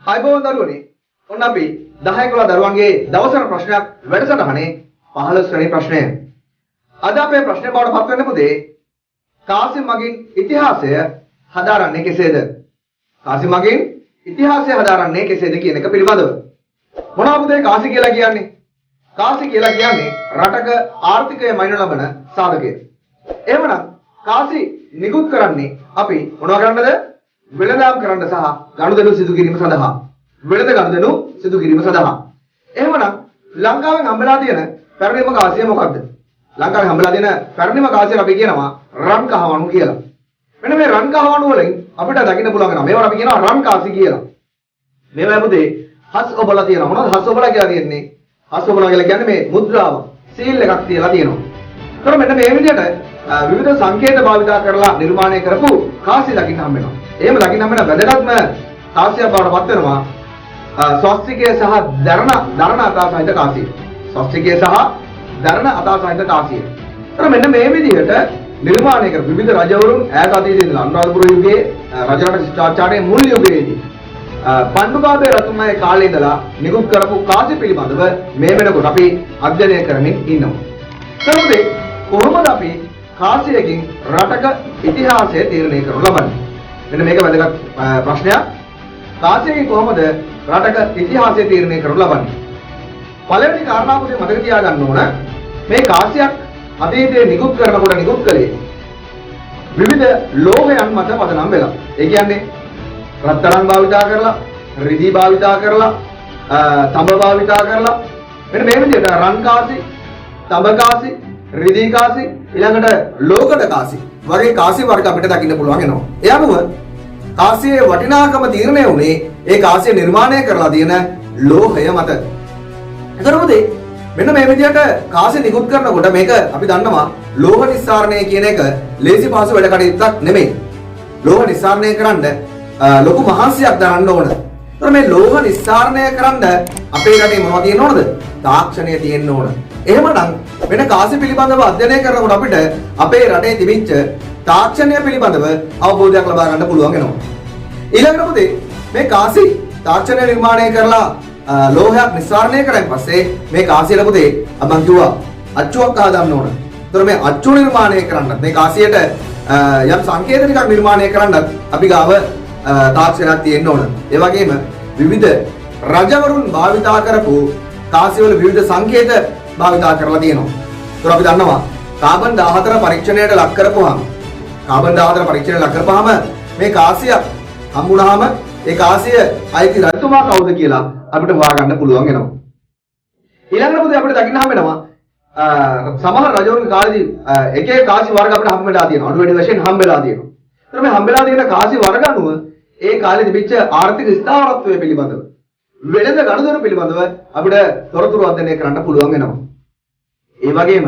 ආයිබෝන් දරුවනේ. ඔන්න අපි 10 11 දරුවන්ගේ දවසන ප්‍රශ්නයක් වැඩසටහනේ 15 වෙනි ප්‍රශ්නය. අද අපේ ප්‍රශ්නේ බවට පත් වෙන පුතේ කාසි මගින් ඉතිහාසය හදාරන්නේ කෙසේද? කාසි මගින් ඉතිහාසය හදාරන්නේ කෙසේද කියන එක පිළිබඳව. මොනවා පුතේ කාසි කියලා කියන්නේ? කාසි කියලා කියන්නේ රටක ආර්ථිකය මයින ලබන සාධකය. එහෙමනම් කාසි නිකුත් කරන්නේ අපි මොනවා කරන්නද? වෙළඳාම් කරන්න සහ ගනුදෙනු සිදු කිරීම සඳහා. වෙළඳ ගනුදෙනු සිදු කිරීම සඳහා. එහෙමනම් ලංකාවෙන් හම්බෙලා තියෙන පැරණිම කාසිය මොකක්ද? ලංකාවේ හම්බෙලා තියෙන පැරණිම කාසිය අපි කියනවා රන් කහවණු කියලා. මෙන්න මේ රන් කහවණු වලින් අපිට දකින්න පුළුවන් වෙනවා. මේවට අපි කියනවා රන් කාසි කියලා. මේවා පුතේ හස් ඔබලා තියෙනවා. මොනවද හස් ඔබලා කියලා තියෙන්නේ? හස් ඔබලා කියලා කියන්නේ මේ මුද්‍රාව සීල් එකක් තියලා තියෙනවා. ඒතර මෙන්න මේ විදිහට විවිධ සංකේත භාවිතා කරලා නිර්මාණය කරපු කාසි දකින්න හම්බ වෙනවා. එහෙම දකින්න හම්බ වෙන වැදගත්ම කාසියක් බවට පත් වෙනවා ස්වස්තිකය සහ දරණ අතාසහිත කාසිය. ස්වස්තිකය සහ දරණ අතාසහිත කාසිය. ඒතර මෙන්න මේ විදිහට නිර්මාණය කර විවිධ රජවරුන් ඈත අතීතයේ ඉඳලා අනුරාධපුර යුගයේ රජරට ශිෂ්ටාචාරයේ මුල් යුගයේදී පණ්ඩුකාභය රතුමගේ කාලේ ඉඳලා නිකුත් කරපු කාසි පිළිබඳව මේ වෙනකොට අපි අධ්‍යයනය කරමින් ඉන්නවා. ඒකෝද කොහොමද අපි කාසියකින් රටක ඉතිහාසය තීරණය කරනු ලබන්නේ? මෙන්න මේක වැදගත් ප්‍රශ්නයක්. කාසියකින් කොහොමද රටක ඉතිහාසය තීරණය කරනු ලබන්නේ? පළවෙනි කාරණාව පුතේ මතක තියාගන්න ඕන මේ කාසියක් අතීතයේ නිකුත් කරනකොට නිකුත් කළේ විවිධ ලෝහයන් මත පදනම් වෙලා. ඒ කියන්නේ රත්තරන් භාවිතා කරලා, රිදී භාවිතා කරලා, තඹ භාවිතා කරලා මෙන්න මේ විදිහට රන් කාසි, තඹ කාසි, රිදී කාසි, ඊළඟට ලෝකඩ කාසි වගේ කාසි වර්ග අපිට දකින්න පුළුවන් වෙනවා. ඒ අනුව කාසියේ වටිනාකම තීරණය වුණේ ඒ කාසිය නිර්මාණය කරලා තියෙන ලෝහය මත. ඒතරොත් මෙන්න මේ විදිහට කාසි නිකුත් කරනකොට මේක අපි දන්නවා ලෝහ නිස්සාරණය කියන එක ලේසි පහසු වැඩ කටයුත්තක් නෙමෙයි. ලෝහ නිස්සාරණය කරන්න ලොකු මහන්සියක් දරන්න ඕන. ඒතර මේ ලෝහ නිස්සාරණය කරන්න අපේ රටේ මොනවද තියෙන්න ඕනද? තාක්ෂණය තියෙන්න ඕන. එහෙමනම් වෙන කාසි පිළිබඳව අධ්‍යයනය කරනකොට අපිට අපේ රටේ තිබිච්ච තාක්ෂණය පිළිබඳව අවබෝධයක් ලබා ගන්න පුළුවන් වෙනවා. ඊළඟට පුතේ මේ කාසි තාක්ෂණය නිර්මාණය කරලා ලෝහයක් නිස්සාරණය කරන් පස්සේ මේ කාසියට පුතේ මම කිව්වා අච්චුවක් හදන්න ඕන. ඒතර මේ අච්චු නිර්මාණය කරන්නත් මේ කාසියට යම් සංකේත ටිකක් නිර්මාණය කරන්නත් අපි ගාව තාක්ෂණයක් තියෙන්න ඕන. ඒ වගේම විවිධ රජවරුන් භාවිතා කරපු කාසිවල විවිධ සංකේත භාවිතා කරලා තියෙනවා. ඒතර අපි දන්නවා කාබන් 14 පරීක්ෂණයට ලක් කරපුවාම මේ කාසියක් හම්බුනහම ඒ කාසිය අයිති රජතුමා කවුද කියලා අපිට හොයාගන්න පුළුවන් වෙනවා. ඊළඟට පුතේ අපිට දකින්න හම්බ වෙනවා සමහර රජවරුන්ගේ කාලේදී එක එක කාසි වර්ග අපිට හම්බ වෙලා තියෙනවා. අඩු වැඩි වශයෙන් හම්බ වෙලා තියෙනවා. ඒතර මේ හම්බ වෙලා තියෙන කාසි වර්ග අනුව ඒ කාලේ තිබිච්ච ආර්ථික ස්ථාවරත්වය පිළිබඳව වෙළඳ ගනුදෙනු පිළිබඳව අපිට තොරතුරු අධ්‍යයනය කරන්න පුළුවන් වෙනවා. ඒ වගේම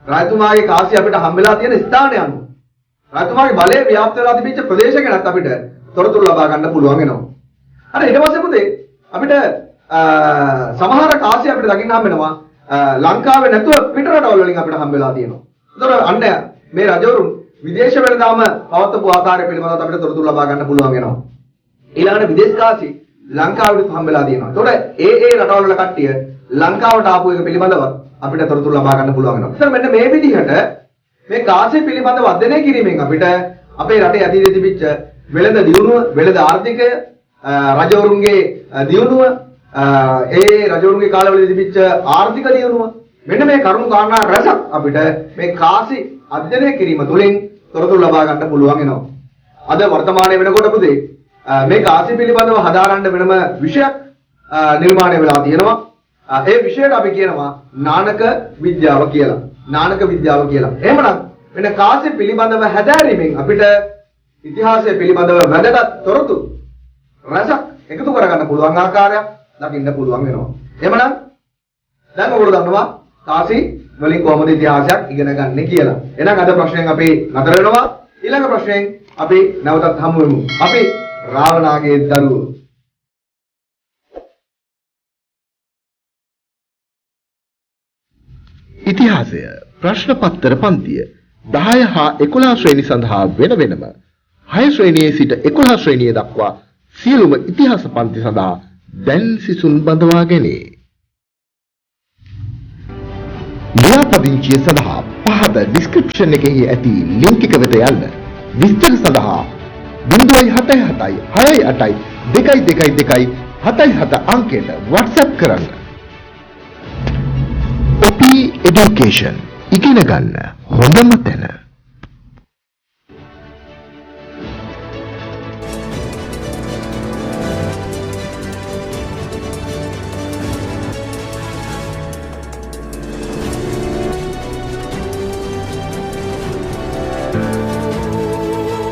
රජතුමාගේ කාසිය අපිට හම්බෙලා තියෙන ස්ථානය අනුව රජතුමාගේ බලය ව්‍යාප්ත වෙලා තිබිච්ච ප්‍රදේශ ගැනත් අපිට තොරතුරු ලබා ගන්න පුළුවන් වෙනවා. අර ඊට පස්සේ පුතේ අපිට සමහර කාසිය අපිට දකින්න හම්බ වෙනවා ලංකාවේ නැතුව පිට රටවල් වලින් අපිට හම්බ වෙලා තියෙනවා. ඒතර අන්න මේ රජවරුන් විදේශ වෙළඳාම පවත්වපු ආකාරය පිළිබඳව අපිට තොරතුරු ලබා ගන්න පුළුවන් වෙනවා. ඊළඟට විදේශ කාසි ලංකාවට හම්බෙලා තියෙනවා. ඒතකොට ඒ රටවල් වල කට්ටිය ලංකාවට ආපු එක පිළිබඳව අපිට තොරතුරු ලබා ගන්න පුළුවන් වෙනවා. ඒතර මෙන්න මේ විදිහට මේ කාසි පිළිබඳව අධ්‍යයනය කිරීමෙන් අපිට අපේ රටේ අතීතයේ තිබිච්ච වෙළඳ දියුණුව, වෙළඳ ආර්ථිකය, රජවරුන්ගේ දියුණුව, ඒ රජවරුන්ගේ කාලවලදී තිබිච්ච ආර්ථික දියුණුව මෙන්න මේ කරුණු කාරණා රසක් අපිට මේ කාසි අධ්‍යයනය කිරීම තුළින් තොරතුරු ලබා ගන්න පුළුවන් වෙනවා. අද වර්තමානයේ වෙනකොට පුතේ මේ කාසි පිළිබඳව හදාරන්න වෙනම විෂයක් නිර්මාණය වෙලා තියෙනවා. ඒ විෂයට අපි කියනවා නානක විද්‍යාව කියලා. නානක විද්‍යාව කියලා. එහෙමනම් වෙන කාසි පිළිබඳව හැදෑරීමෙන් අපිට ඉතිහාසය පිළිබඳව වැදගත් තොරතුරු රසක් එකතු කරගන්න පුළුවන් ආකාරයක් දකින්න පුළුවන් වෙනවා. එහෙමනම් දැන් ඔයගොල්ලෝ දන්නවා කාසි වලින් කොහොමද ඉතිහාසයක් ඉගෙන ගන්න කියලා. එහෙනම් අද ප්‍රශ්නයෙන් අපි නතර වෙනවා. ඊළඟ ප්‍රශ්නයෙන් අපි නැවතත් හමු වෙමු. අපි රාවණාගේ දරුවෝ. ඉතිහාසය ප්‍රශ්න පත්‍ර පන්තිය 10 හා 11 ශ්‍රේණි සඳහා වෙන වෙනම 6 ශ්‍රේණියේ සිට 11 ශ්‍රේණිය දක්වා සියලුම ඉතිහාස පන්ති සඳහා දැන් සිසුන් බඳවා ගැනේ. ලියාපදිංචිය සඳහා පහත ඩිස්ක්‍රිප්ෂන් එකෙහි ඇති ලින්ක් එක වෙත යන්න. විස්තර සඳහා 077 68 222 77 අංකයට WhatsApp කරන්න. OP Education ඉගෙන ගන්න හොඳම තැන.